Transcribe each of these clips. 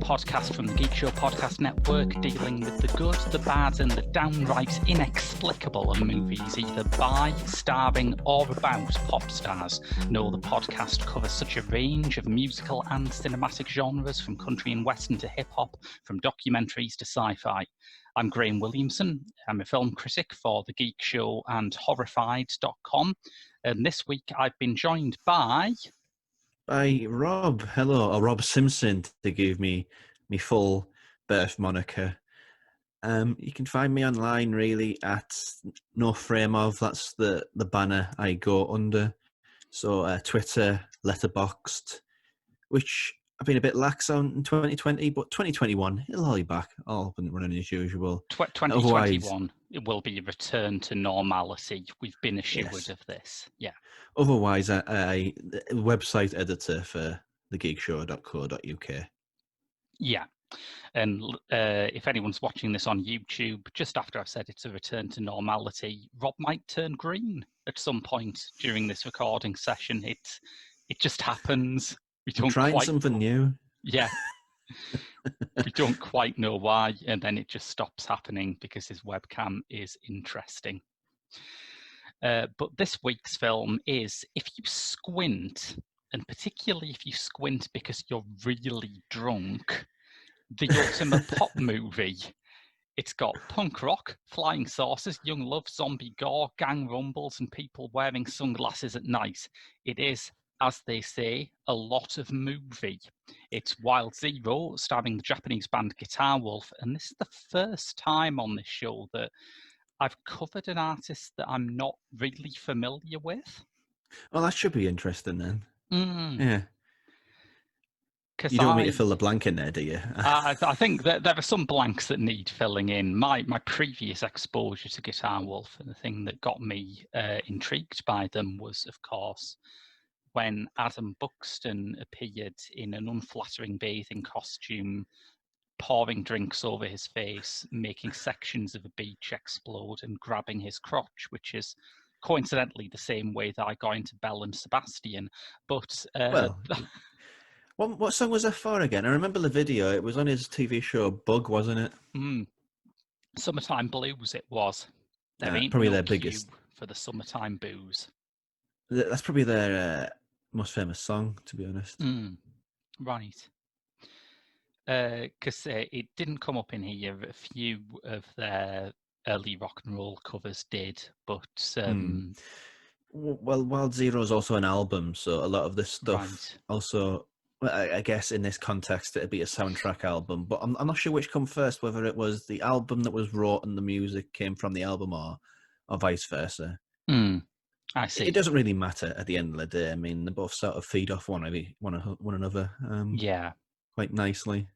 Podcast from the Geek Show Podcast Network, dealing with the good, the bad, and the downright inexplicable of movies, either by, starring, or about pop stars. No, the podcast covers such a range of musical and cinematic genres, from country and western to hip-hop, from documentaries to sci-fi. I'm Graham Williamson. I'm a film critic for The Geek Show and Horrified.com. And this week I've been joined by Rob. Hello, or Rob Simpson, to give me my full birth moniker. You can find me online really at No Frame Of. That's the banner I go under. So Twitter, Letterboxd, which I've been a bit lax on in 2020, but 2021 it'll all be back, all up and running as usual. 2021 it will be a return to normality. We've been assured of this. Yeah. Otherwise, I website editor for thegeekshow.co.uk. Yeah. And if anyone's watching this on YouTube, just after I've said it's a return to normality, Rob might turn green at some point during this recording session. It just happens. We don't trying something new. Yeah. We don't quite know why, and then it just stops happening because his webcam is interesting. But this week's film is, if you squint, and particularly if you squint because you're really drunk, the ultimate pop movie. It's got punk rock, flying saucers, young love, zombie gore, gang rumbles, and people wearing sunglasses at night. It is, as they say, a lot of movie. It's Wild Zero, starring the Japanese band Guitar Wolf, and this is the first time on this show that I've covered an artist that I'm not really familiar with. Well, that should be interesting then. Yeah. You don't want me to fill the blank in there, do you? I think that there are some blanks that need filling in. My previous exposure to Guitar Wolf, and the thing that got me intrigued by them was, of course, when Adam Buxton appeared in an unflattering bathing costume, pouring drinks over his face, making sections of a beach explode, and grabbing his crotch, which is coincidentally the same way that I got into Belle and Sebastian. But what song was that for again? I remember the video. It was on his TV show Bug, wasn't it? Summertime Blues it was. There ain't probably no their biggest for the Summertime Booze. That's probably their most famous song, to be honest. Right. Because it didn't come up in here. A few of their early rock and roll covers did, but well, Wild Zero is also an album, so a lot of this stuff also, I guess in this context it'd be a soundtrack album, but I'm not sure which come first, whether it was the album that was wrote and the music came from the album, or vice versa. I see. It doesn't really matter at the end of the day. I mean, they both sort of feed off one another. Yeah, quite nicely.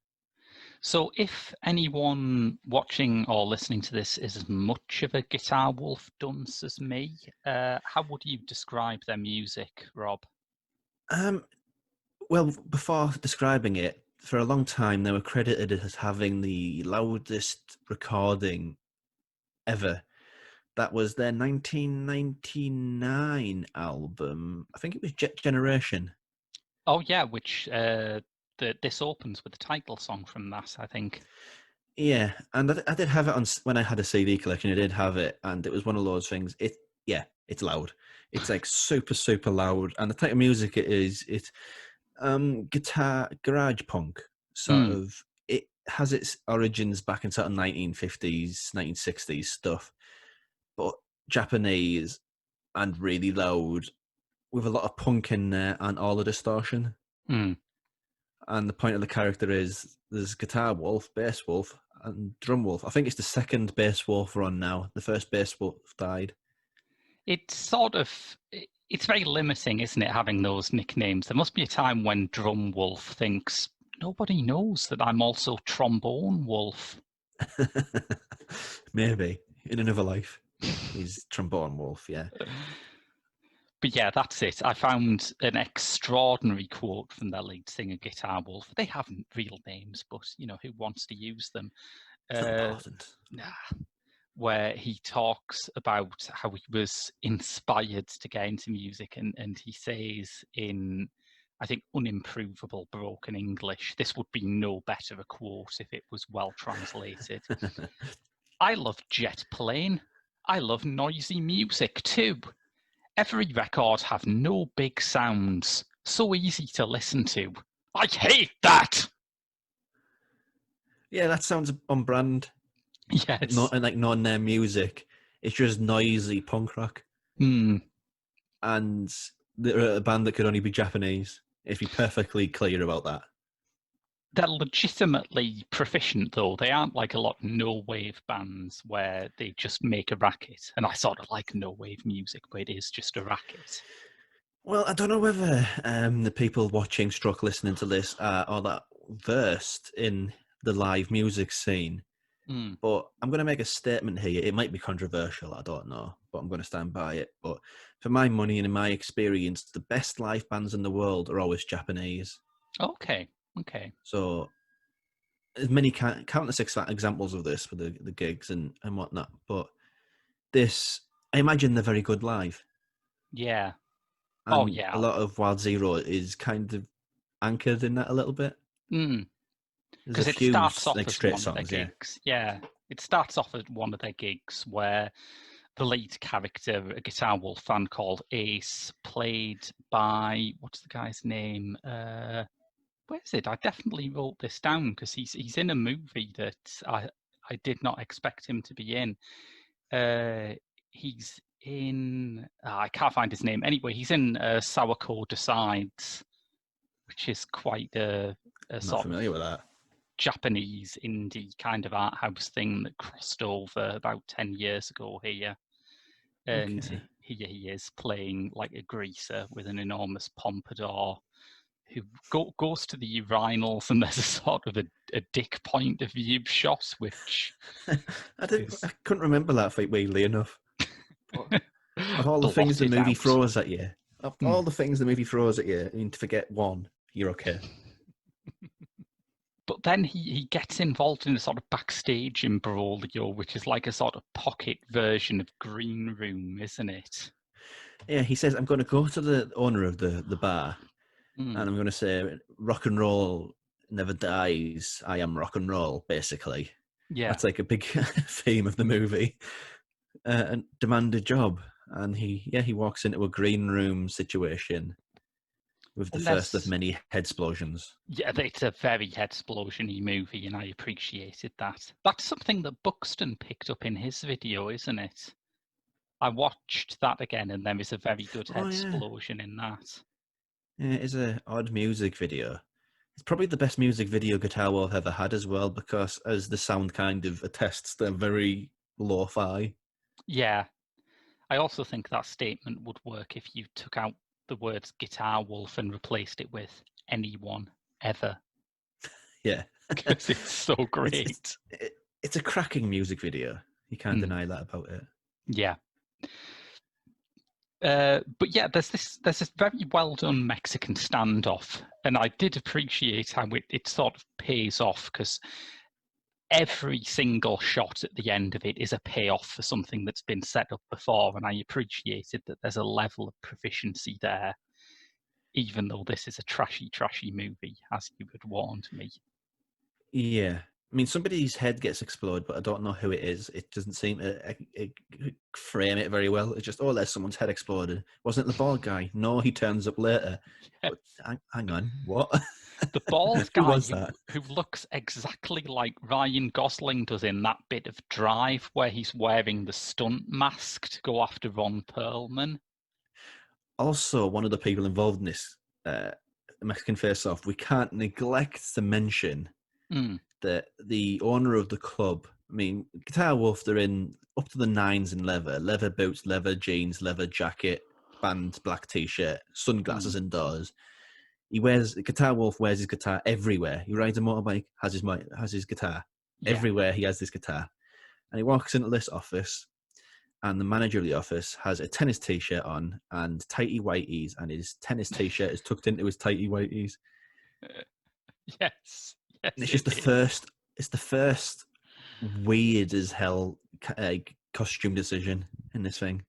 So if anyone watching or listening to this is as much of a Guitar Wolf dunce as me, how would you describe their music, Rob? Well, before describing it, for a long time they were credited as having the loudest recording ever. That was their 1999 album. I think it was Jet Generation. Oh yeah, which this opens with the title song from that, I think. Yeah, and I did have it on when I had a CD collection. I did have it, and it was one of those things. It's loud. It's like super, super loud. And the type of music it is, it's guitar garage punk sort of. It has its origins back in sort of 1950s, 1960s stuff, but Japanese and really loud, with a lot of punk in there and all the distortion. And the point of the character is there's Guitar Wolf, Bass Wolf, and Drum Wolf. I think it's the second Bass Wolf run now. The first Bass Wolf died. It's very limiting, isn't it, having those nicknames? There must be a time when Drum Wolf thinks, nobody knows that I'm also Trombone Wolf. Maybe in another life. He's Trombone Wolf, yeah. But yeah, that's it. I found an extraordinary quote from their lead singer, Guitar Wolf. They haven't real names, but, you know, who wants to use them? It's not important. Nah. Where he talks about how he was inspired to get into music, and he says in, I think, unimprovable broken English, this would be no better a quote if it was well translated. I love jet plane. I love noisy music too. Every record have no big sounds, so easy to listen to. I hate that! Yeah, that sounds on brand. Yes. Not like non music. It's just noisy punk rock. Mm. And they're a band that could only be Japanese. If you're perfectly clear about that. They're legitimately proficient, though. They aren't like a lot of no-wave bands where they just make a racket. And I sort of like no-wave music, but it is just a racket. Well, I don't know whether the people watching / listening to this are that versed in the live music scene. Mm. But I'm going to make a statement here. It might be controversial, I don't know, but I'm going to stand by it. But for my money and in my experience, the best live bands in the world are always Japanese. Okay. So there's many countless examples of this with the gigs and whatnot. But this, I imagine they're very good live. Yeah. And yeah. a lot of Wild Zero is kind of anchored in that a little bit. Because it few starts off like as straight one songs, of their gigs. Yeah. It starts off as one of their gigs where the lead character, a Guitar Wolf fan called Ace, played by, what's the guy's name? Where is it? I definitely wrote this down because he's in a movie that I did not expect him to be in. He's in, I can't find his name. Anyway, he's in Sourcore Decides, which is quite a I'm sort not familiar of with that. Japanese indie kind of art house thing that crossed over about 10 years ago here. And Okay. here he is playing like a greaser with an enormous pompadour who goes to the urinals, and there's a sort of a dick point of view shot, which I couldn't remember that weirdly enough. Of all the things the movie throws at you, all the things the movie throws at you, and to forget one, you're okay. But then he gets involved in a sort of backstage imbroglio, which is like a sort of pocket version of Green Room, isn't it? Yeah, he says, I'm going to go to the owner of the bar, and I'm going to say, rock and roll never dies. I am rock and roll, basically. Yeah. That's like a big theme of the movie. And demand a job. And he walks into a green room situation with the first of many head explosions. Yeah, it's a very head explosion-y movie, and I appreciated that. That's something that Buxton picked up in his video, isn't it? I watched that again, and there is a very good head explosion in that. Yeah, it is an odd music video. It's probably the best music video Guitar Wolf ever had as well, because as the sound kind of attests, they're very lo-fi. Yeah. I also think that statement would work if you took out the words Guitar Wolf and replaced it with anyone ever. Yeah. Because it's so great. It's a cracking music video. You can't deny that about it. Yeah. But yeah, there's this very well done Mexican standoff, and I did appreciate how it sort of pays off, because every single shot at the end of it is a payoff for something that's been set up before, and I appreciated that there's a level of proficiency there, even though this is a trashy movie, as you had warned me. Yeah. I mean, somebody's head gets exploded, but I don't know who it is. It doesn't seem to frame it very well. It's just, there's someone's head exploded. Wasn't it the bald guy? No, he turns up later. Yeah. But hang on, what? The bald guy who looks exactly like Ryan Gosling does in that bit of Drive where he's wearing the stunt mask to go after Ron Perlman. Also, one of the people involved in this Mexican face-off, we can't neglect to mention that the owner of the club, I mean, Guitar Wolf, they're in up to the nines in leather boots, leather jeans, leather jacket, band black t-shirt, sunglasses indoors. Guitar Wolf wears his guitar everywhere. He rides a motorbike, has his guitar. Yeah. Everywhere he has this guitar. And he walks into this office, and the manager of the office has a tennis t-shirt on and tighty-whities, and his tennis t-shirt is tucked into his tighty-whities. Yes. Yes. And it's just the first weird as hell costume decision in this thing.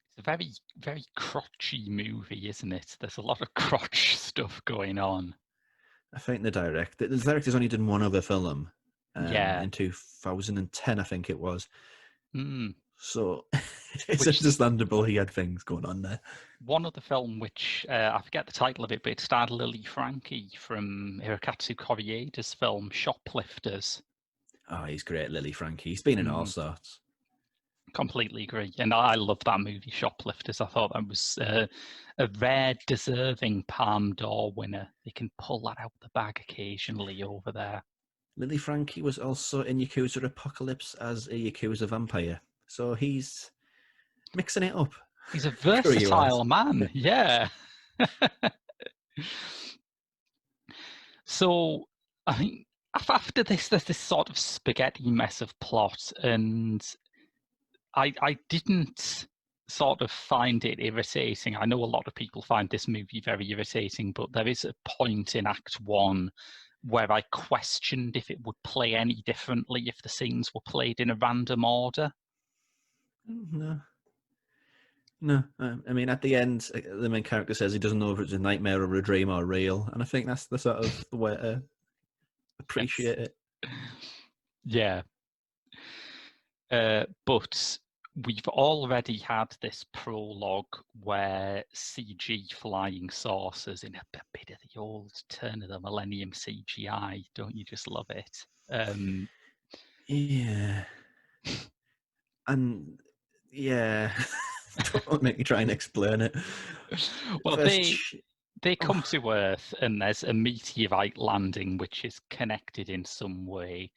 It's a very, very crotchy movie, isn't it? There's a lot of crotch stuff going on. I think the director's only done one other film in 2010, I think it was. So it's understandable he had things going on there. One other film, which I forget the title of it, but it starred Lily Frankie from Hirokazu Koreeda's film Shoplifters. Oh, he's great, Lily Frankie. He's been in all sorts. Completely agree. And I love that movie, Shoplifters. I thought that was a rare, deserving Palme d'Or winner. They can pull that out the bag occasionally over there. Lily Frankie was also in Yakuza Apocalypse as a Yakuza vampire. So he's mixing it up. He's a versatile man, yeah. So, I think after this, there's this sort of spaghetti mess of plot, and I didn't sort of find it irritating. I know a lot of people find this movie very irritating, but there is a point in Act 1 where I questioned if it would play any differently if the scenes were played in a random order. No. I mean, at the end, the main character says he doesn't know if it's a nightmare or a dream or real, and I think that's the sort of the way to appreciate it. Yeah. But we've already had this prologue where CG flying saucers in a bit of the old turn of the millennium CGI. Don't you just love it? Yeah. And yeah, don't make me try and explain it. Well, they come to Earth, and there's a meteorite landing which is connected in some way.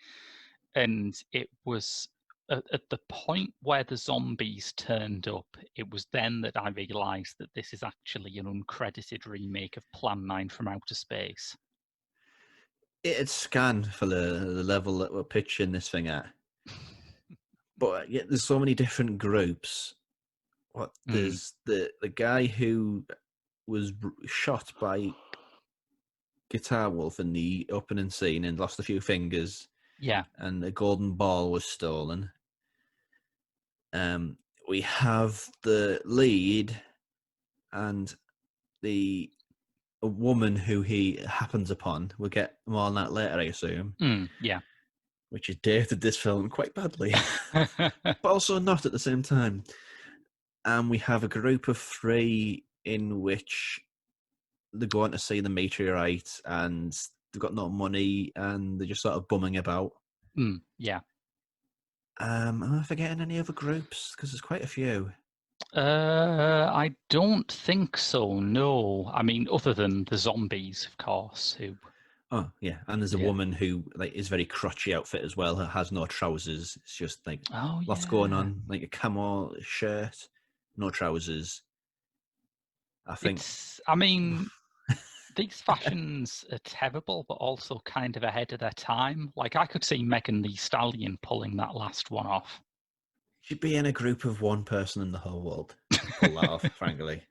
And it was at the point where the zombies turned up, it was then that I realised that this is actually an uncredited remake of Plan 9 from Outer Space. It'd scan for the level that we're pitching this thing at. But yeah, there's so many different groups. There's the guy who was shot by Guitar Wolf in the opening scene and lost a few fingers. Yeah. And a golden ball was stolen. We have the lead and a woman who he happens upon. We'll get more on that later, I assume. Yeah. Which has dated this film quite badly, but also not at the same time. And we have a group of 3 in which they're going to see the meteorite and they've got no money and they're just sort of bumming about. Yeah. Am I forgetting any other groups? Because there's quite a few. I don't think so, no. I mean, other than the zombies, of course, who... Oh, yeah. And there's a woman who is very crotchy outfit as well. Her has no trousers. It's just lots going on. Like a camo shirt, no trousers. I think... these fashions are terrible, but also kind of ahead of their time. Like, I could see Megan Thee Stallion pulling that last one off. She'd be in a group of 1 person in the whole world to pull that off, frankly.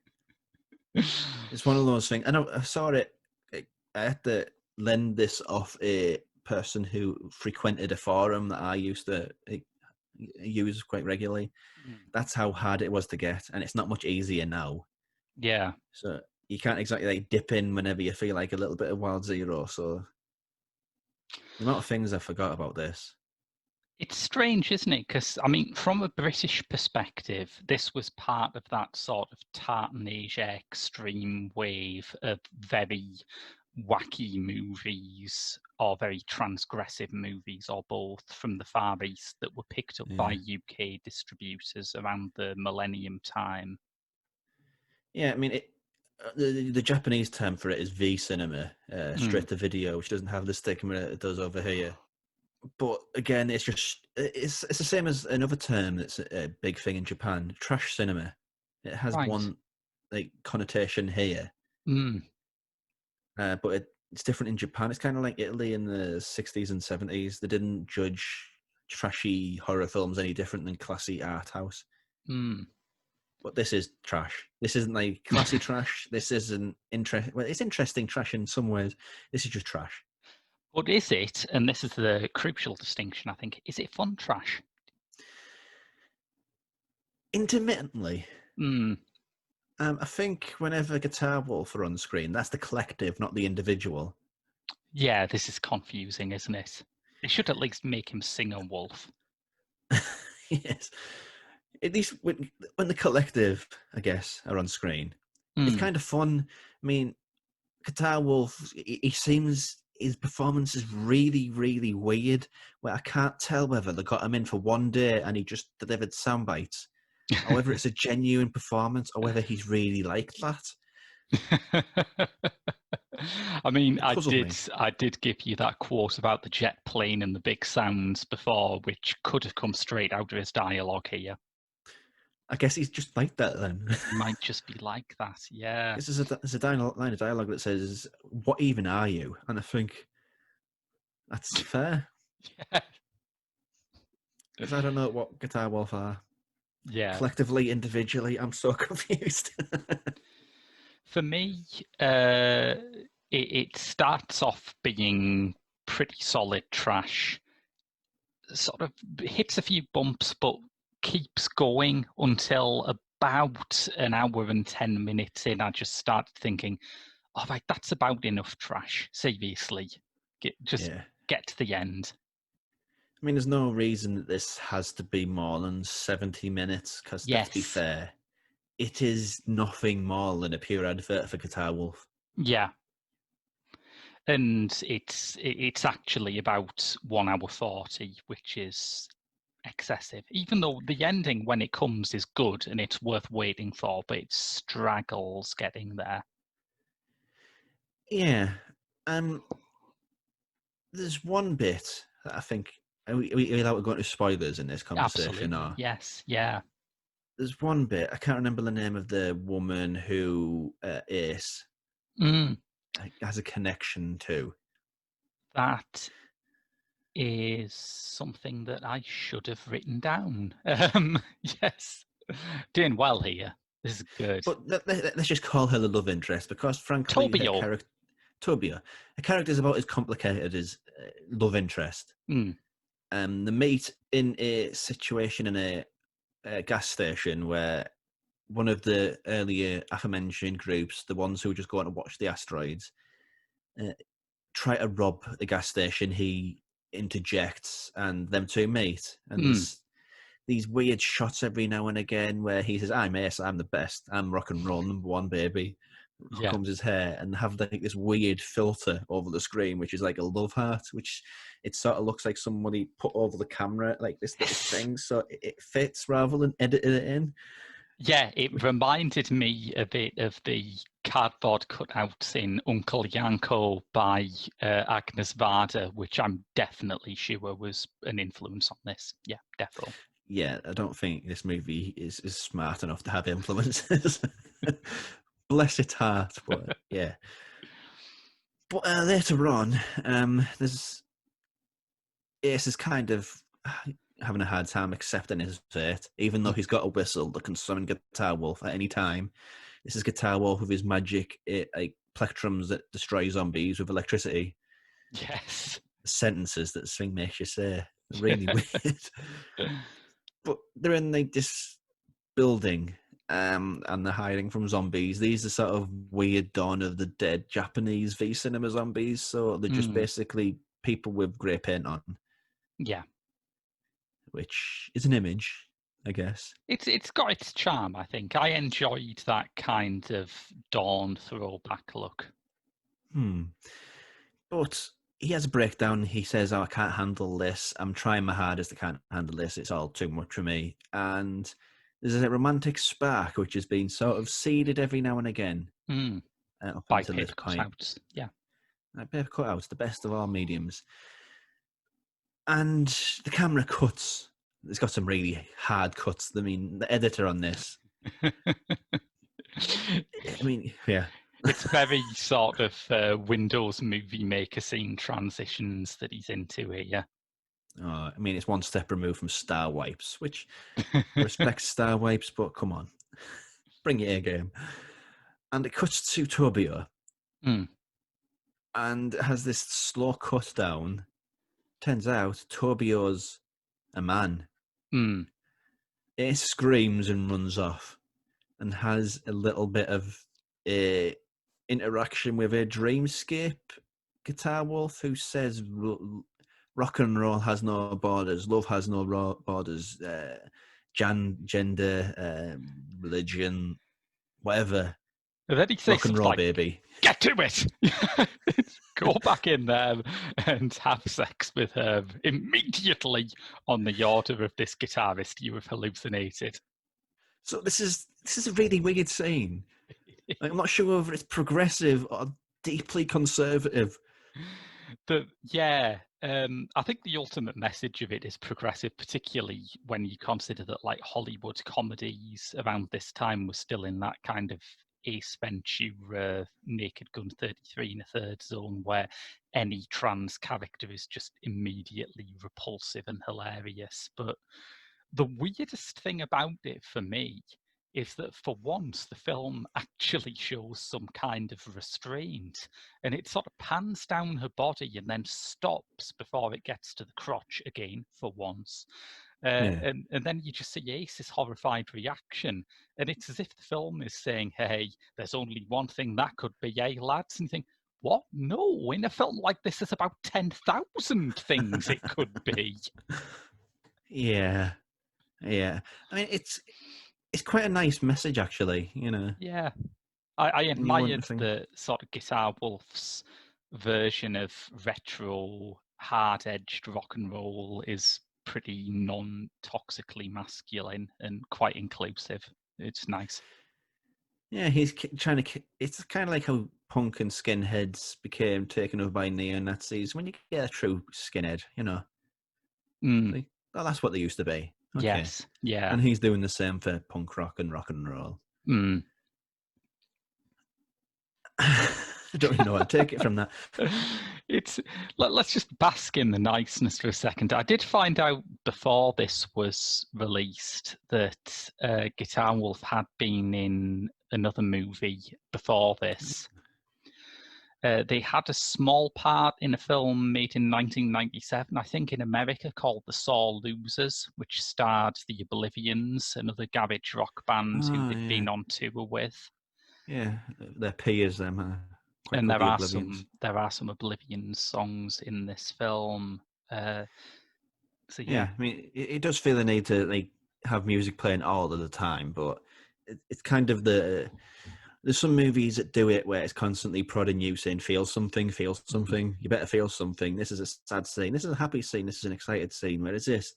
It's one of those things. I saw it. I had to lend this off a person who frequented a forum that I used to use quite regularly. That's how hard it was to get, and it's not much easier now. Yeah. So you can't exactly dip in whenever you feel like a little bit of Wild Zero. So the amount of things I forgot about this. It's strange, isn't it? Because, I mean, from a British perspective, this was part of that sort of Tartan Asia extreme wave of very wacky movies or very transgressive movies or both from the Far East that were picked up by UK distributors around the millennium time. Yeah, I mean, the Japanese term for it is V-cinema, straight to video, which doesn't have the stigma it does over here. But again, it's the same as another term that's a big thing in Japan, trash cinema. It has one connotation here. but it's different in Japan. It's kind of like Italy in the 60s and 70s. They didn't judge trashy horror films any different than classy art house. Mm. But this is trash. This isn't like classy trash. This isn't interesting. Well, it's interesting trash in some ways. This is just trash. But is it, and this is the crucial distinction, I think, is it fun trash? Intermittently. Mm. I think whenever Guitar Wolf are on screen, that's the collective, not the individual. Yeah, this is confusing, isn't it? They should at least make him sing a wolf. Yes. At least when the collective, I guess, are on screen, it's kind of fun. I mean, Guitar Wolf, he seems, his performance is really, really weird, where I can't tell whether they got him in for one day and he just delivered sound bites, or whether it's a genuine performance, or whether he's really like that. I mean, It puzzled me. I did give you that quote about the jet plane and the big sounds before, which could have come straight out of his dialogue here. I guess he's just like that then. He might just be like that, yeah. This is there's a line of dialogue that says, "What even are you?" And I think that's fair. Yeah. Because I don't know what Guitar Wolf are. Yeah. Collectively, individually, I'm so confused. For me, it starts off being pretty solid trash, sort of hits a few bumps, but keeps going until about an hour and 10 minutes in. I just started thinking, all right, that's about enough trash. Seriously, get to the end. I mean, there's no reason that this has to be more than 70 minutes, because let's be fair, it is nothing more than a pure advert for Guitar Wolf. Yeah. And it's actually about 1 hour 40, which is excessive. Even though the ending, when it comes, is good and it's worth waiting for, but it straggles getting there. Yeah. There's one bit that I think, without going to spoilers in this conversation, Absolutely, yes, yeah. There's one bit, I can't remember the name of the woman who Ace has a connection to. That is something that I should have written down. Yes, doing well here. This is good. But let's just call her the love interest, because frankly, Tobia, her character is about as complicated as love interest. They meet in a situation in a gas station where one of the earlier aforementioned groups, the ones who just go on to watch the asteroids, try to rob the gas station. He interjects and them two meet. And there's these weird shots every now and again where he says, "I'm Ace, I'm the best, I'm rock and roll #1, baby." Comes his hair, and have like this weird filter over the screen, which is like a love heart, which it sort of looks like somebody put over the camera, like this thing, so it fits rather than edited it in. Yeah, it reminded me a bit of the cardboard cutouts in Uncle Yanko by Agnes Varda, which I'm definitely sure was an influence on this. Yeah, definitely. Yeah, I don't think this movie is smart enough to have influences. Bless its heart, but yeah. But later on, there's Ace is kind of having a hard time accepting his fate, even though he's got a whistle that can summon Guitar Wolf at any time. This is Guitar Wolf with his magic, like plectrums that destroy zombies with electricity. Yes. Sentences that Swing makes you say. Really weird. But they're in like this building, and they're hiding from zombies. These are sort of weird Dawn of the Dead Japanese V-cinema zombies, so they're just basically people with grey paint on. Yeah. Which is an image, I guess. It's got its charm, I think. I enjoyed that kind of Dawn throwback look. But he has a breakdown. He says, "Oh, I can't handle this. I'm trying my hardest. I can't handle this. It's all too much for me." And there's a romantic spark which has been sort of seeded every now and again. Up by until this point. Cutouts. Yeah. Paper cutouts, the best of all mediums. And the camera cuts. It's got some really hard cuts. I mean, the editor on this. I mean, yeah. It's very sort of Windows Movie Maker scene transitions that he's into here. I mean, it's one step removed from Star Wipes, which I respect Star Wipes, but come on, bring your A game. And it cuts to Tobio, and it has this slow cut down. Turns out Tobio's a man. It screams and runs off, and has a little bit of a interaction with a Dreamscape guitar wolf who says rock and roll has no borders, love has no borders, gender, religion, whatever. And then he says rock and roll, like, baby. Get to it! Go back in there and have sex with her immediately on the order of this guitarist you have hallucinated. So this is a really weird scene. I'm not sure whether it's progressive or deeply conservative. I think the ultimate message of it is progressive, particularly when you consider that like Hollywood comedies around this time were still in that kind of Ace Ventura, Naked Gun 33 and a third zone, where any trans character is just immediately repulsive and hilarious. But the weirdest thing about it for me is that for once the film actually shows some kind of restraint, and it sort of pans down her body and then stops before it gets to the crotch again for once. And then you just see Ace's horrified reaction, and it's as if the film is saying, hey, there's only one thing that could be, lads? And you think, what? No, in a film like this, there's about 10,000 things it could be. Yeah. I mean, it's quite a nice message, actually, you know. Yeah. I admired the sort of Guitar Wolf's version of retro, hard-edged rock and roll is pretty non-toxically masculine and quite inclusive. It's nice. Yeah, he's trying to... It's kind of like how punk and skinheads became taken over by neo-Nazis. When you get a true skinhead, you know. Like, well, that's what they used to be. Okay. Yes, yeah. And he's doing the same for punk rock and roll. I don't really know how to take it from that. Let's just bask in the niceness for a second. I did find out before this was released that Guitar Wolf had been in another movie before this. They had a small part in a film made in 1997, I think, in America, called The Sore Losers, which starred the Oblivions, another garage rock band who they'd been on tour with. Yeah, their peers, them. And there are some Oblivion songs in this film. So I mean, it does feel the need to like have music playing all of the time, but it's kind of there's some movies that do it where it's constantly prodding you, saying feel something, you better feel something. This is a sad scene, this is a happy scene, this is an excited scene. Whereas this,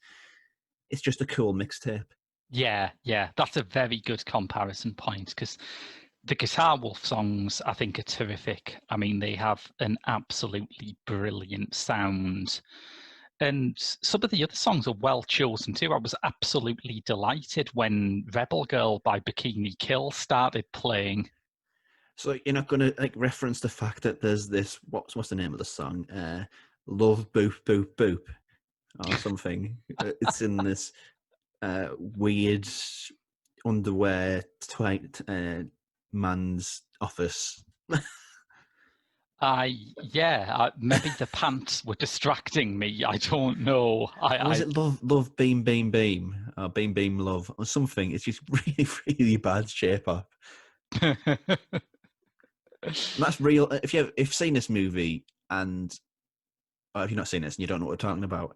it's just a cool mixtape. Yeah, that's a very good comparison point, because the Guitar Wolf songs, I think, are terrific. I mean, they have an absolutely brilliant sound. And some of the other songs are well chosen too. I was absolutely delighted when Rebel Girl by Bikini Kill started playing. So you're not going to like reference the fact that there's this, what's the name of the song? Love Boop Boop Boop or something. It's in this weird underwear man's office. Maybe the pants were distracting me. I don't know. Was it love beam beam beam or beam beam love or something? It's just really really bad shape up. That's real. If you've seen this movie and if you've not seen this and you don't know what we're talking about,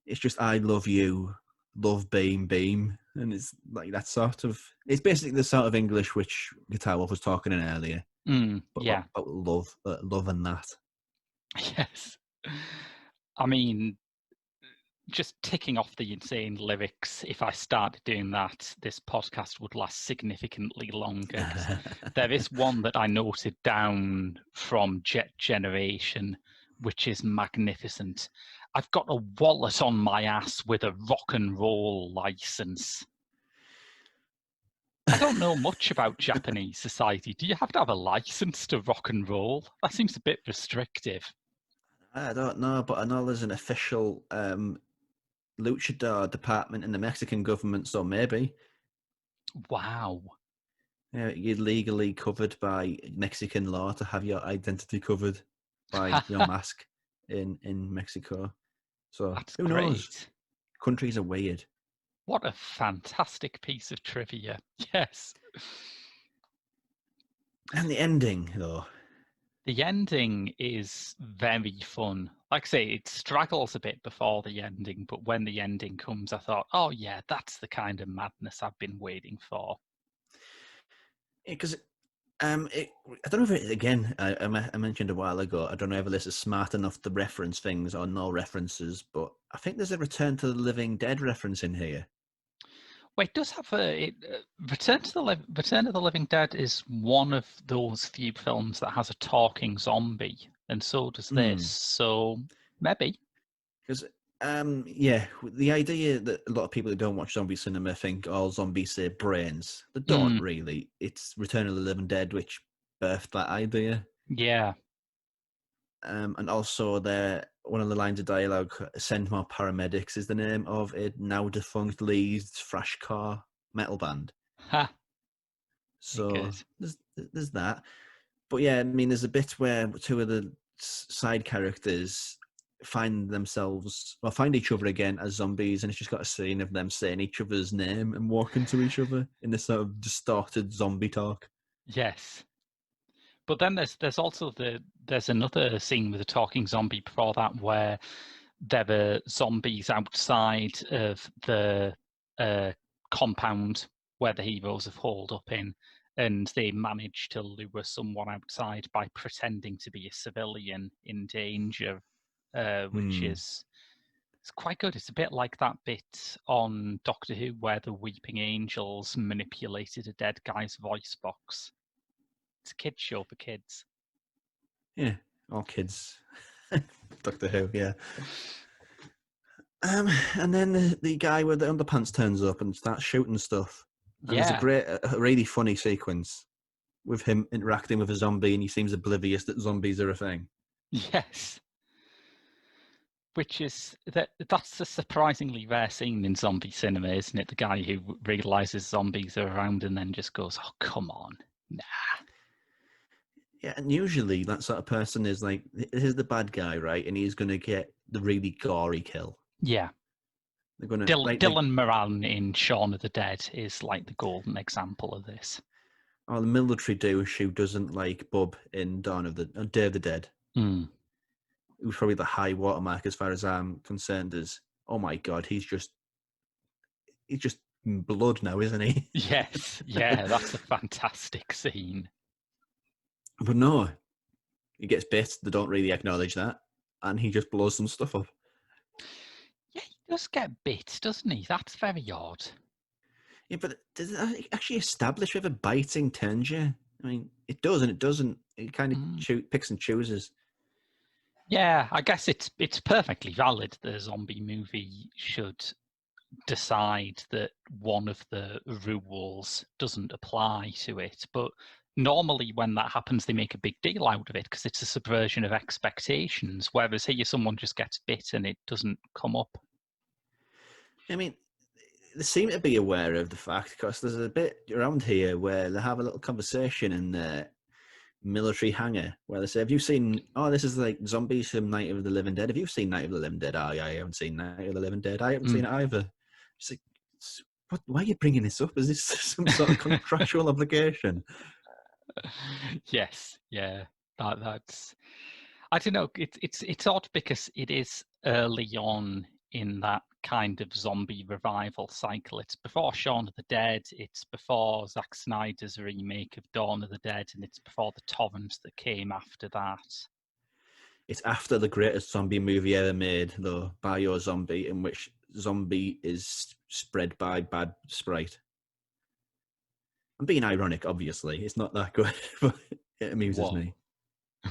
it's just I love you, love beam beam, and it's like that sort of. It's basically the sort of English which Guitar Wolf was talking in earlier. About love and that. Yes. I mean, just ticking off the insane lyrics, if I started doing that, this podcast would last significantly longer. There is one that I noted down from Jet Generation, which is magnificent. I've got a wallet on my ass with a rock and roll license. I don't know much about Japanese society. Do you have to have a license to rock and roll? That seems a bit restrictive. I don't know, but I know there's an official luchador department in the Mexican government, so maybe. Wow. Yeah, you're legally covered by Mexican law to have your identity covered by your mask in Mexico. So That's who knows? great. Countries are weird. What a fantastic piece of trivia. Yes. And the ending, though. The ending is very fun. Like I say, it straggles a bit before the ending, but when the ending comes, I thought, oh yeah, that's the kind of madness I've been waiting for. Because I don't know if it, again, I mentioned a while ago, I don't know if this is smart enough to reference things or no references, but I think there's a Return to the Living Dead reference in here. Well, it does have Return to the Living Dead is one of those few films that has a talking zombie, and so does this. So maybe. Because yeah, the idea that a lot of people who don't watch zombie cinema think all zombies say brains. They don't really. It's Return of the Living Dead which birthed that idea. Yeah. And also one of the lines of dialogue, "Send more paramedics," is the name of a now defunct Leeds thrashcore metal band. Ha. So there's that. But yeah, I mean, there's a bit where two of the side characters find each other again as zombies, and it's just got a scene of them saying each other's name and walking to each other in this sort of distorted zombie talk. Yes. But then there's also there's another scene with a talking zombie before that where there were zombies outside of the compound where the heroes have holed up in, and they manage to lure someone outside by pretending to be a civilian in danger, which is it's quite good. It's a bit like that bit on Doctor Who where the Weeping Angels manipulated a dead guy's voice box. It's a kids show for kids. Yeah, all kids. Doctor Who, yeah. And then the guy with the underpants turns up and starts shooting stuff. And there's a really funny sequence with him interacting with a zombie, and he seems oblivious that zombies are a thing. Yes. Which is that's a surprisingly rare scene in zombie cinema, isn't it? The guy who realizes zombies are around and then just goes, "Oh, come on, nah." Yeah, and usually that sort of person is like, here's the bad guy, right? And he's going to get the really gory kill. Yeah. They're going to Dylan Moran in Shaun of the Dead is like the golden example of this. Or the military douche who doesn't like Bub in Day of the Dead. Who's probably the high watermark as far as I'm concerned. Is, oh my god, he's just blood now, isn't he? Yes, yeah, that's a fantastic scene. But no, he gets bit. They don't really acknowledge that, and he just blows some stuff up. Yeah, he does get bit, doesn't he? That's very odd. Yeah, but does it actually establish whether biting turns you? I mean, it does and it doesn't. It kind of picks and chooses. Yeah, I guess it's perfectly valid that a zombie movie should decide that one of the rules doesn't apply to it. But normally when that happens, they make a big deal out of it because it's a subversion of expectations, whereas here someone just gets bit and it doesn't come up. I mean, they seem to be aware of the fact because there's a bit around here where they have a little conversation in the military hangar where they say, have you seen, this is like zombies from Night of the Living Dead. Have you seen Night of the Living Dead? Oh, yeah, I haven't seen Night of the Living Dead. I haven't seen it either. It's like, why are you bringing this up? Is this some sort of contractual obligation? Yes, yeah, that's. I don't know. It's odd because it is early on in that kind of zombie revival cycle. It's before Shaun of the Dead. It's before Zack Snyder's remake of Dawn of the Dead, and it's before the torrent that came after that. It's after the greatest zombie movie ever made, though, Zombie, in which zombie is spread by bad Sprite. I'm being ironic, obviously. It's not that good, but it amuses me.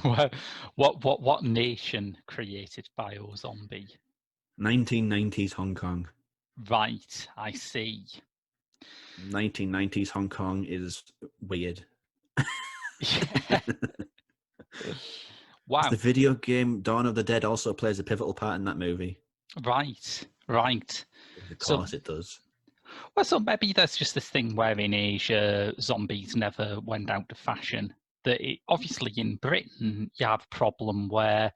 What nation created Biozombie? 1990s Hong Kong. Right, I see. 1990s Hong Kong is weird. Yeah. The Wow. video game Dawn of the Dead also plays a pivotal part in that movie. Right. Right. Of So, course it does. well, so maybe there's just this thing where in Asia zombies never went out of fashion. Obviously in Britain you have a problem where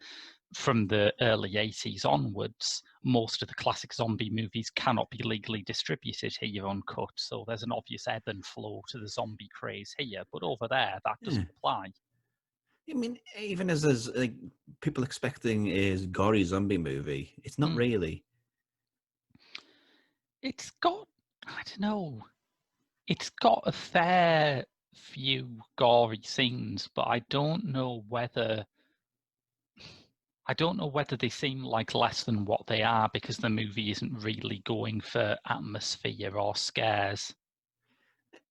from the early 80s onwards, most of the classic zombie movies cannot be legally distributed here uncut. So there's an obvious ebb and flow to the zombie craze here, but over there that Yeah. doesn't apply. I mean, even as there's like people expecting a gory zombie movie, it's not really. It's got, I don't know, it's got a fair few gory scenes, but I don't know whether they seem like less than what they are because the movie isn't really going for atmosphere or scares.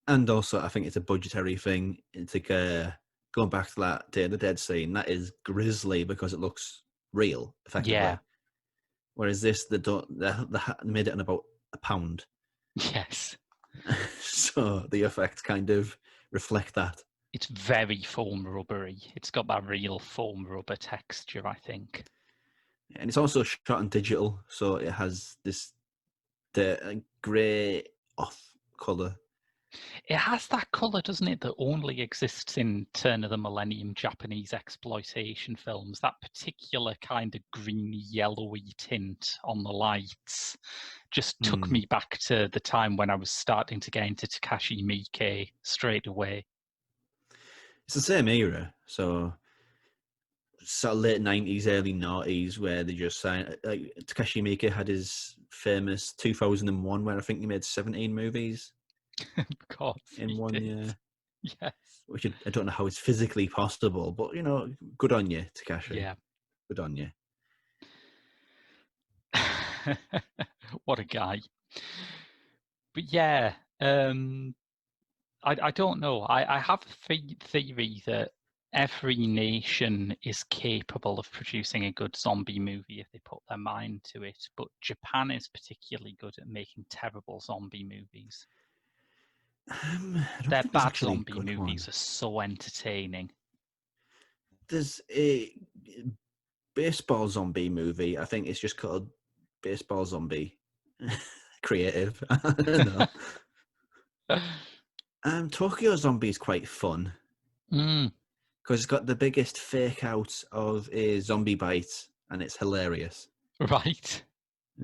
And also, I think it's a budgetary thing. It's like going back to that Day of the Dead scene. That is grisly because it looks real, effectively. Yeah. Whereas this, they made it in about £1. Yes. So the effects kind of reflect that. It's very foam rubbery. It's got that real foam rubber texture, I think. And it's also shot in digital, so it has the grey off colour. It has that colour, doesn't it, that only exists in turn of the millennium Japanese exploitation films. That particular kind of greeny, yellowy tint on the lights just took me back to the time when I was starting to get into Takashi Miike straight away. It's the same era, so sort of late 90s, early 90s, where they just signed. Like Takashi Miike had his famous 2001, where I think he made 17 movies Of course, in one year. Yes. Which I don't know how it's physically possible, but good on you, Takashi. Yeah. Good on you. What a guy. But yeah, I don't know. I have a theory that every nation is capable of producing a good zombie movie if they put their mind to it, but Japan is particularly good at making terrible zombie movies. Their bad zombie movies are so entertaining. There's a baseball zombie movie. I think it's just called Baseball Zombie. Creative. I don't know. Tokyo Zombie is quite fun because it's got the biggest fake out of a zombie bite, and it's hilarious. Right. And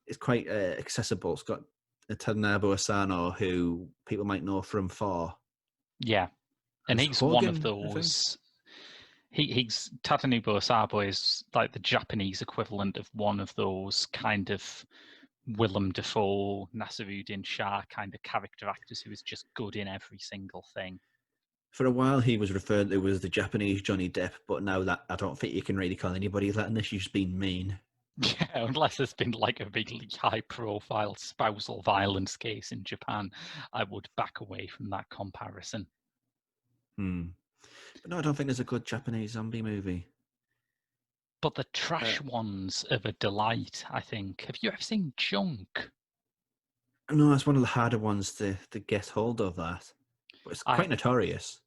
it's quite accessible. It's got Tadanobu Asano, who people might know from 4. Yeah, and he's Hogan, one of those. He's Tadanobu Asano is like the Japanese equivalent of one of those kind of Willem Dafoe, Nasiruddin Shah kind of character actors who is just good in every single thing. For a while, he was referred to as the Japanese Johnny Depp, but now that I don't think you can really call anybody that unless you've just been mean. Yeah, unless there's been like a really high-profile spousal violence case in Japan, I would back away from that comparison. But no, I don't think there's a good Japanese zombie movie. But the trash ones are a delight, I think. Have you ever seen Junk? No, it's one of the harder ones to get hold of, that. But it's quite notorious.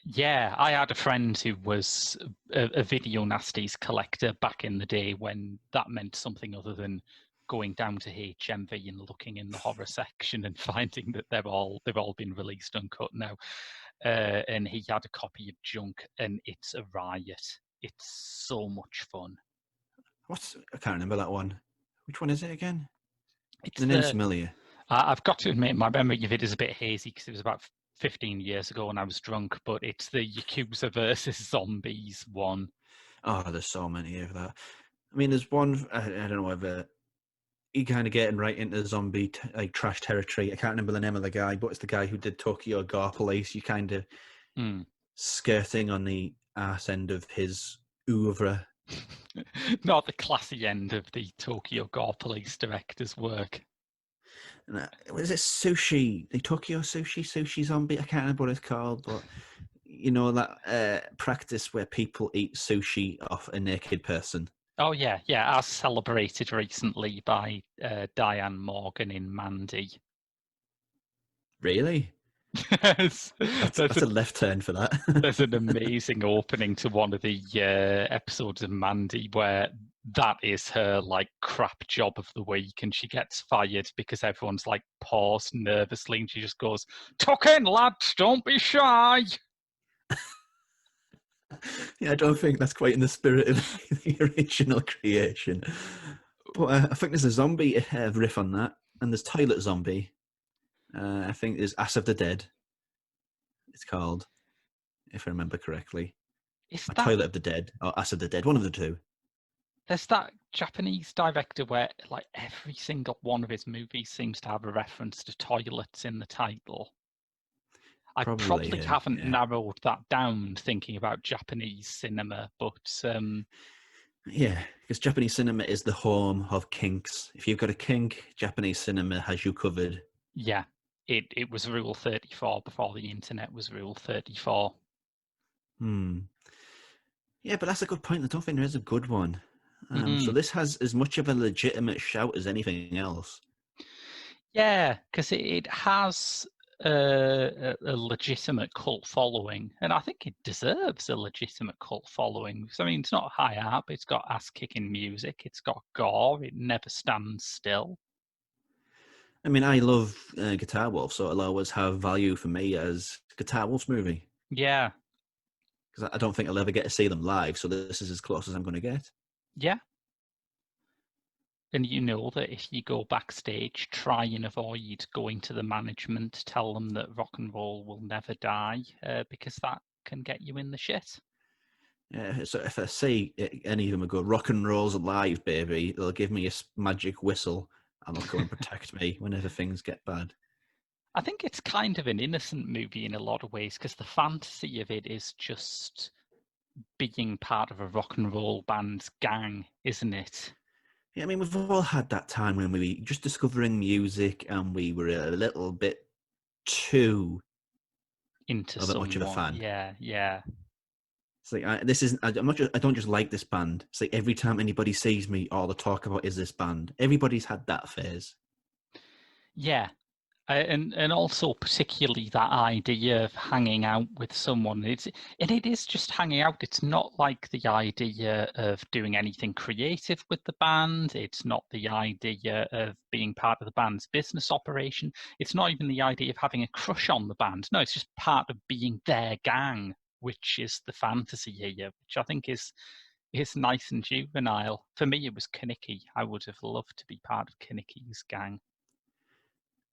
Yeah, I had a friend who was a video nasties collector back in the day when that meant something other than going down to HMV and looking in the horror section and finding that they've all been released uncut now. And he had a copy of Junk, and it's a riot. It's so much fun. I can't remember that one. Which one is it again? It's the name's familiar. I've got to admit, my memory of it is a bit hazy because it was about 15 years ago when I was drunk, but it's the Yakuza versus Zombies one. Oh, there's so many of that. I mean, there's one, I don't know whether you're kind of getting right into zombie like trash territory. I can't remember the name of the guy, but it's the guy who did Tokyo Gore Police. You kind of skirting on the arse end of his oeuvre. Not the classy end of the Tokyo Gore Police director's work. Was it Sushi? The Tokyo Sushi Zombie? I can't remember what it's called, but that practice where people eat sushi off a naked person. Oh yeah, as celebrated recently by Diane Morgan in Mandy. Really? Yes. That's a left turn for that. There's an amazing opening to one of the episodes of Mandy where that is her like crap job of the week, and she gets fired because everyone's like paused nervously, and she just goes, "Tuck in, lads, don't be shy." Yeah, I don't think that's quite in the spirit of the original creation. But I think there's a zombie riff on that, and there's Toilet Zombie. I think there's Ass of the Dead. It's called, if I remember correctly, Is or that Toilet of the Dead, or Ass of the Dead, one of the two. there's that Japanese director where like every single one of his movies seems to have a reference to toilets in the title. I Probably probably him. haven't Yeah, narrowed that down thinking about Japanese cinema, but yeah, because Japanese cinema is the home of kinks. If you've got a kink, Japanese cinema has you covered. yeah, it was Rule 34 before the internet was Rule 34. Yeah, but that's a good point. I don't think there is a good one. So Mm. this has as much of a legitimate shout as anything else. Yeah, because it has a legitimate cult following, and I think it deserves a legitimate cult following. Because, I mean, it's not high art, but it's got ass-kicking music, it's got gore, it never stands still. I mean, I love Guitar Wolf, so it'll always have value for me as Guitar Wolf's movie. Yeah, Because I don't think I'll ever get to see them live, so this is as close as I'm going to get. yeah. And you know that if you go backstage, try and avoid going to the management, tell them that rock and roll will never die, because that can get you in the shit. Yeah, so if I see any of them go, rock and roll's alive, baby, they'll give me a magic whistle and they'll come and protect me whenever things get bad. I think it's kind of an innocent movie in a lot of ways because the fantasy of it is just being part of a rock and roll band's gang, isn't it? Yeah, I mean, we've all had that time when we were just discovering music and we were a little bit too Into of it much of a someone, fan. yeah, yeah, It's like this isn't. I'm not. I don't just like this band. It's like every time anybody sees me, all they talk about is this band. Everybody's had that phase. yeah. And also particularly that idea of hanging out with someone. It is just hanging out. It's not like the idea of doing anything creative with the band. It's not the idea of being part of the band's business operation. It's not even the idea of having a crush on the band. No, it's just part of being their gang, which is the fantasy here, which I think is nice and juvenile. For me, it was Kinnicky. I would have loved to be part of Kinnicky's gang.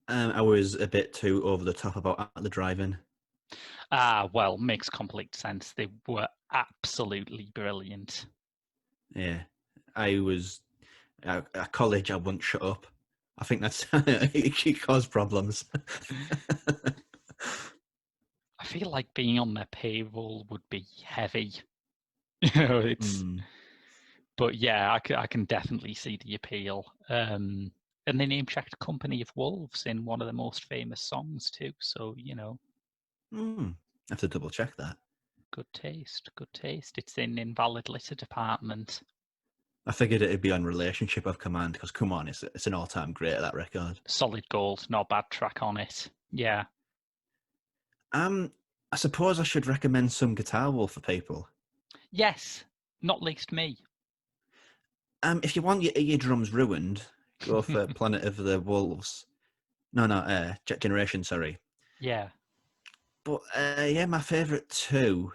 I was a bit too over the top about the driving. Ah, well, makes complete sense. They were absolutely brilliant. Yeah, I was at college. I wouldn't shut up. I think that's it caused problems. I feel like being on their payroll would be heavy. It's, but yeah, I can definitely see the appeal. And they name checked Company of Wolves in one of the most famous songs too. So, I have to double check that. good taste, good taste. It's in Invalid Litter Department. I figured it'd be on Relationship of Command because come on, it's an all-time great, that record. Solid gold, not bad track on it. Yeah. I suppose I should recommend some Guitar Wolf for people. Yes, not least me. If you want your eardrums ruined, go for Planet of the Wolves. No, Jet Generation, sorry. Yeah. But yeah, my favourite two.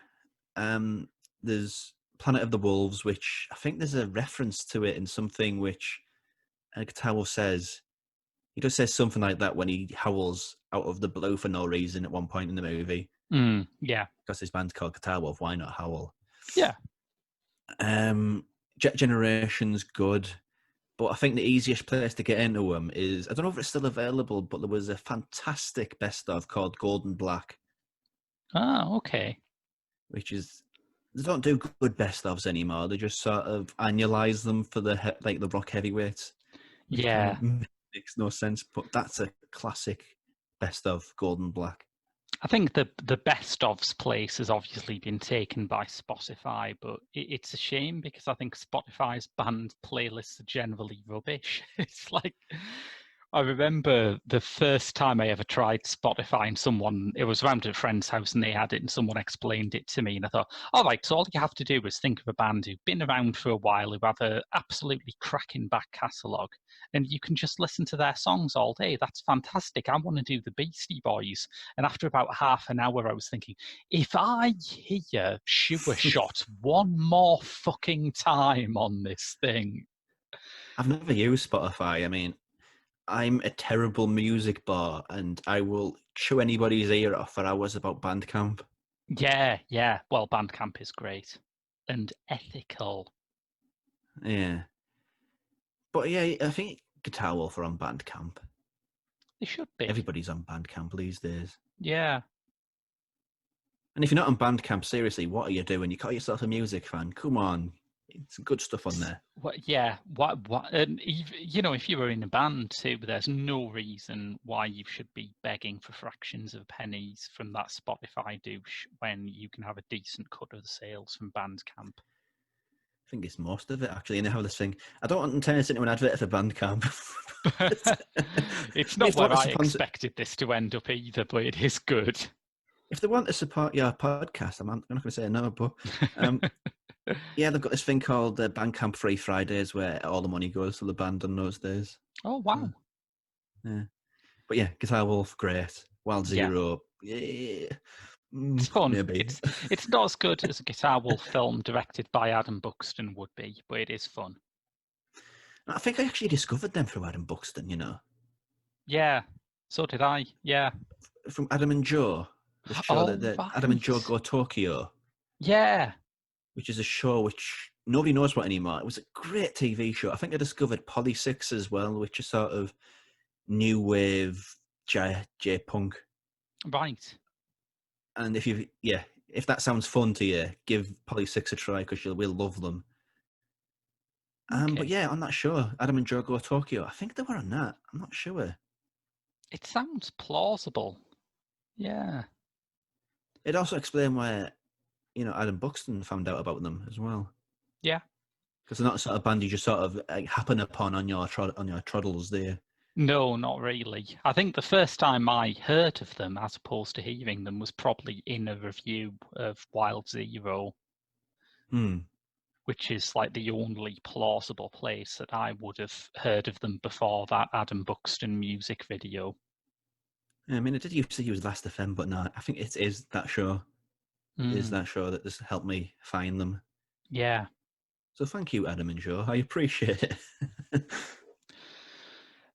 There's Planet of the Wolves, which I think there's a reference to it in something which Guitar Wolf says. He does say something like that when he howls out of the blue for no reason at one point in the movie. Yeah. Because his band's called Guitar Wolf, why not howl? Yeah. Jet Generation's good, but I think the easiest place to get into them is, I don't know if it's still available, but there was a fantastic best of called Golden Black. Oh, okay. Which is, they don't do good best ofs anymore. They just sort of annualize them for the the rock heavyweights, which kind Yeah. of makes no sense. But that's a classic best of Golden Black. I think the best ofs place has obviously been taken by Spotify, but it's a shame because I think Spotify's band playlists are generally rubbish. It's like I remember the first time I ever tried Spotify and it was around at a friend's house and they had it and someone explained it to me and I thought, all right, so all you have to do is think of a band who've been around for a while, who have an absolutely cracking back catalogue, and you can just listen to their songs all day. That's fantastic. I want to do the Beastie Boys. And after about half an hour, I was thinking, if I hear Sure Shot one more fucking time on this thing. I've never used Spotify. I mean, I'm a terrible music bar, and I will chew anybody's ear off for hours about Bandcamp. Yeah. Well, Bandcamp is great and ethical. Yeah. But yeah, I think Guitar Wolf are on Bandcamp. They should be. Everybody's on Bandcamp these days. Yeah. And if you're not on Bandcamp, seriously, what are you doing? You call yourself a music fan? Come on. It's good stuff on there. Yeah. What? And if you were in a band too, there's no reason why you should be begging for fractions of pennies from that Spotify douche when you can have a decent cut of the sales from Bandcamp. I think it's most of it, actually. And they have this thing. I don't want to turn this into an advert for Bandcamp. It's not where I expected this to end up either, but it is good. If they want to support your podcast, I'm not going to say no, but yeah, they've got this thing called Bandcamp Free Fridays where all the money goes to the band on those days. Oh, wow. Yeah. But yeah, Guitar Wolf, great. Wild Zero, yeah. It's fun. Maybe. It's not as good as a Guitar Wolf film directed by Adam Buxton would be, but it is fun. I think I actually discovered them through Adam Buxton, you know. Yeah, so did I, yeah. From Adam and Joe. The show that right. Adam and Joe Go Tokyo. Yeah. Which is a show which nobody knows about anymore. It was a great TV show. I think I discovered Poly6 as well, which is sort of new wave J-punk. Right. And if that sounds fun to you, give Poly6 a try because we'll love them. Okay. But yeah, on that show, Adam and Joe Go Tokyo, I think they were on that. I'm not sure. It sounds plausible. Yeah. It also explained where, Adam Buxton found out about them as well. Yeah. Because they're not the sort of band you just sort of happen upon on your troddles there. No, not really. I think the first time I heard of them, as opposed to hearing them, was probably in a review of Wild Zero. Which is like the only plausible place that I would have heard of them before that Adam Buxton music video. I mean, I did used to use Last FM, but no, I think it is that show. It is that show that has helped me find them. Yeah. So thank you, Adam and Joe. I appreciate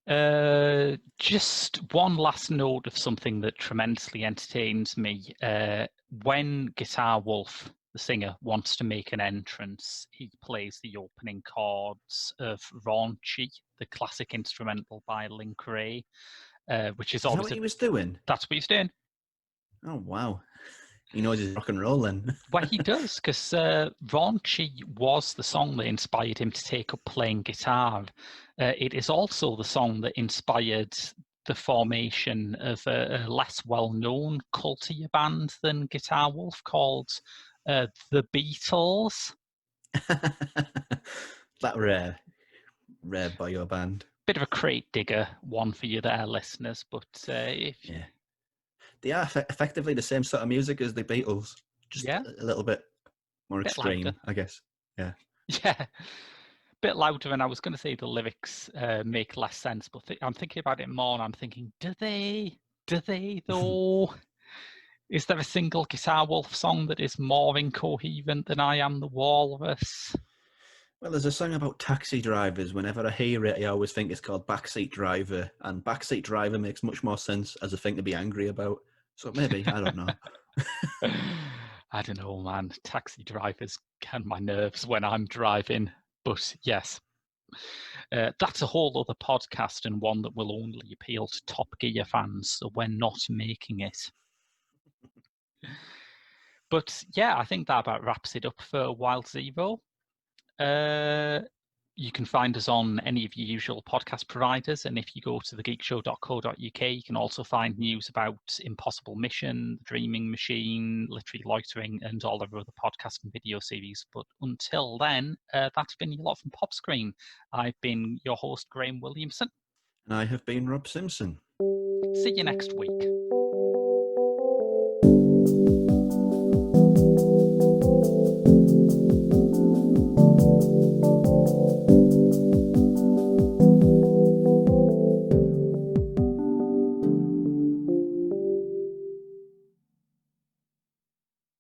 it. Just one last note of something that tremendously entertains me. When Guitar Wolf, the singer, wants to make an entrance, he plays the opening chords of Raunchy, the classic instrumental by Wray, which is always... Is that what he was doing? That's what he's doing. Oh, wow. He knows his rock and roll then. Well, he does, because Raunchy was the song that inspired him to take up playing guitar. It is also the song that inspired the formation of a less well-known cultier band than Guitar Wolf called The Beatles. That rare by your band. Bit of a crate digger one for you there, listeners, but if... Yeah. They are effectively the same sort of music as the Beatles, just a little bit more extreme, I guess. Yeah. Yeah. Bit louder, and I was going to say the lyrics make less sense, but I'm thinking about it more, and I'm thinking, do they though? Is there a single Guitar Wolf song that is more incoherent than I Am the Walrus? Well, there's a song about taxi drivers. Whenever I hear it, I always think it's called Backseat Driver, and Backseat Driver makes much more sense as a thing to be angry about. So maybe, I don't know. I don't know, man. Taxi drivers get my nerves when I'm driving. But yes, that's a whole other podcast, and one that will only appeal to Top Gear fans, so we're not making it. But yeah, I think that about wraps it up for Wild Zero. You can find us on any of your usual podcast providers, and if you go to thegeekshow.co.uk, you can also find news about Impossible Mission, Dreaming Machine, Literary Loitering, and all of our other podcast and video series. But until then, that's been your lot from Pop Screen. I've been your host, Graham Williamson. And I have been Rob Simpson. See you next week.